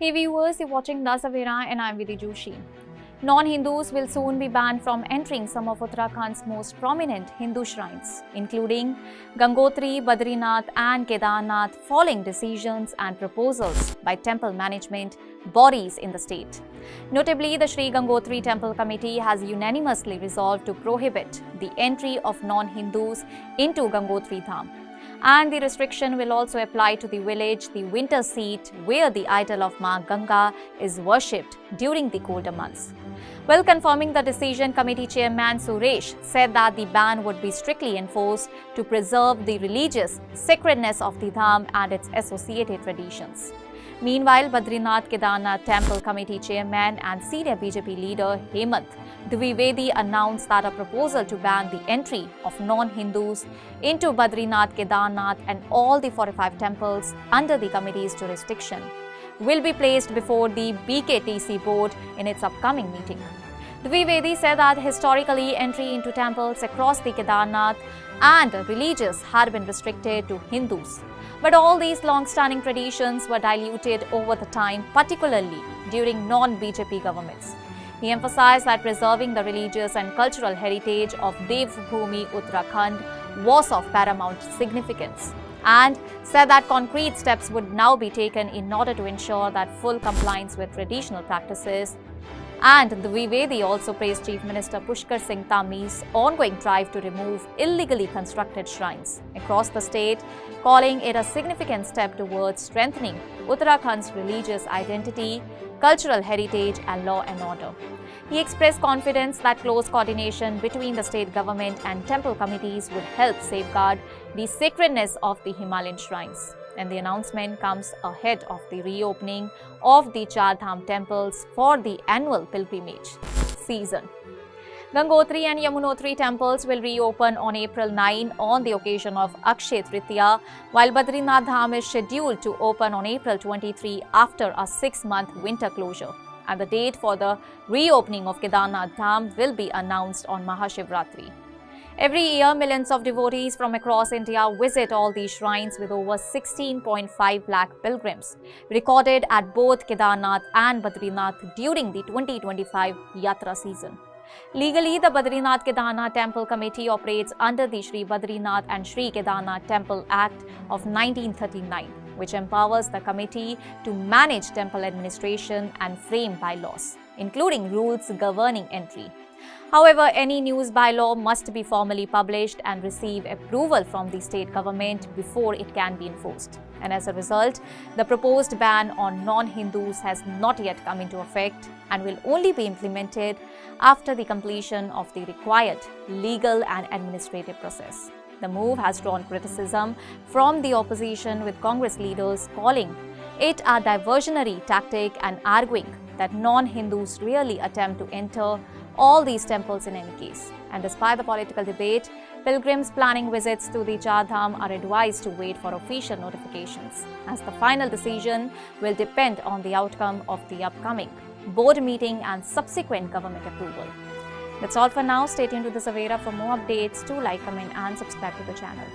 Hey viewers, you're watching The Savera and I'm Vidhi Joshi. Non-Hindus will soon be banned from entering some of Uttarakhand's most prominent Hindu shrines, including Gangotri, Badrinath and Kedarnath, following decisions and proposals by temple management bodies in the state. Notably, the Sri Gangotri Temple Committee has unanimously resolved to prohibit the entry of non-Hindus into Gangotri Dham. And the restriction will also apply to the village, the winter seat, where the idol of Ma Ganga is worshipped during the colder months. While confirming the decision, committee chairman Suresh said that the ban would be strictly enforced to preserve the religious sacredness of the Dham and its associated traditions. Meanwhile, Badrinath Kedarnath Temple Committee Chairman and senior BJP leader Hemant Dwivedi announced that a proposal to ban the entry of non-Hindus into Badrinath, Kedarnath and all the 45 temples under the committee's jurisdiction will be placed before the BKTC board in its upcoming meeting. Dwivedi said that historically entry into temples across the Kedarnath and religious had been restricted to Hindus. But all these long-standing traditions were diluted over the time, particularly during non-BJP governments. He emphasized that preserving the religious and cultural heritage of Devbhoomi Uttarakhand was of paramount significance, and said that concrete steps would now be taken in order to ensure that full compliance with traditional practices. And Dwivedi also praised Chief Minister Pushkar Singh Dhami's ongoing drive to remove illegally constructed shrines across the state, calling it a significant step towards strengthening Uttarakhand's religious identity, cultural heritage and law and order. He expressed confidence that close coordination between the state government and temple committees would help safeguard the sacredness of the Himalayan shrines. And the announcement comes ahead of the reopening of the Char Dham temples for the annual pilgrimage season. Gangotri and Yamunotri temples will reopen on April 9 on the occasion of Akshay Tritiya, while Badrinath Dham is scheduled to open on April 23 after a 6-month winter closure. And the date for the reopening of Kedarnath Dham will be announced on Mahashivratri. Every year, millions of devotees from across India visit all these shrines, with over 16.5 lakh pilgrims recorded at both Kedarnath and Badrinath during the 2025 Yatra season. Legally, the Badrinath Kedarnath Temple Committee operates under the Sri Badrinath and Sri Kedarnath Temple Act of 1939, which empowers the committee to manage temple administration and frame bylaws, including rules governing entry. However, any news bylaw must be formally published and receive approval from the state government before it can be enforced. And as a result, the proposed ban on non-Hindus has not yet come into effect and will only be implemented after the completion of the required legal and administrative process. The move has drawn criticism from the opposition, with Congress leaders calling it a diversionary tactic and arguing that non-Hindus rarely attempt to enter all these temples in any case. And despite the political debate, pilgrims planning visits to the Char Dham are advised to wait for official notifications, as the final decision will depend on the outcome of the upcoming board meeting and subsequent government approval. That's all for now. Stay tuned to The Savera for more updates. Do like, comment and subscribe to the channel.